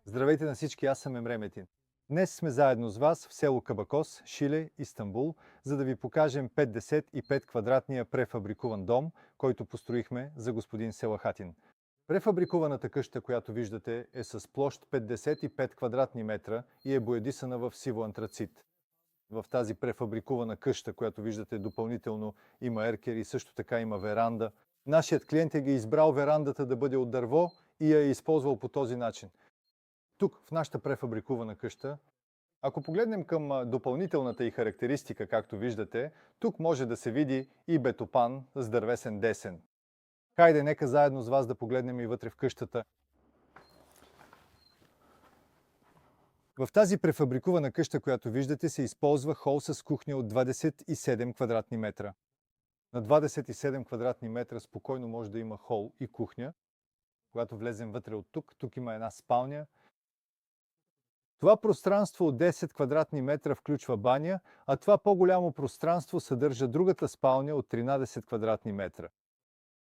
Здравейте на всички, аз съм Емре Метин. Днес сме заедно с вас в село Кабакос, Шиле, Истанбул, за да ви покажем 55 квадратния префабрикуван дом, който построихме за господин Селахатин. Префабрикуваната къща, която виждате, е с площ 55 квадратни метра и е боядисана в сиво антрацит. В тази префабрикувана къща, която виждате допълнително, има еркер и също така има веранда. Нашият клиент е избрал верандата да бъде от дърво и я е използвал по този начин. Тук, в нашата префабрикувана къща, ако погледнем към допълнителната и характеристика, както виждате, тук може да се види и бетопан с дървесен десен. Хайде, нека заедно с вас да погледнем и вътре в къщата. В тази префабрикувана къща, която виждате, се използва хол с кухня от 27 квадратни метра. На 27 квадратни метра спокойно може да има хол и кухня. Когато влезем вътре от тук има една спалня. Това пространство от 10 квадратни метра включва баня, а това по-голямо пространство съдържа другата спалня от 13 квадратни метра.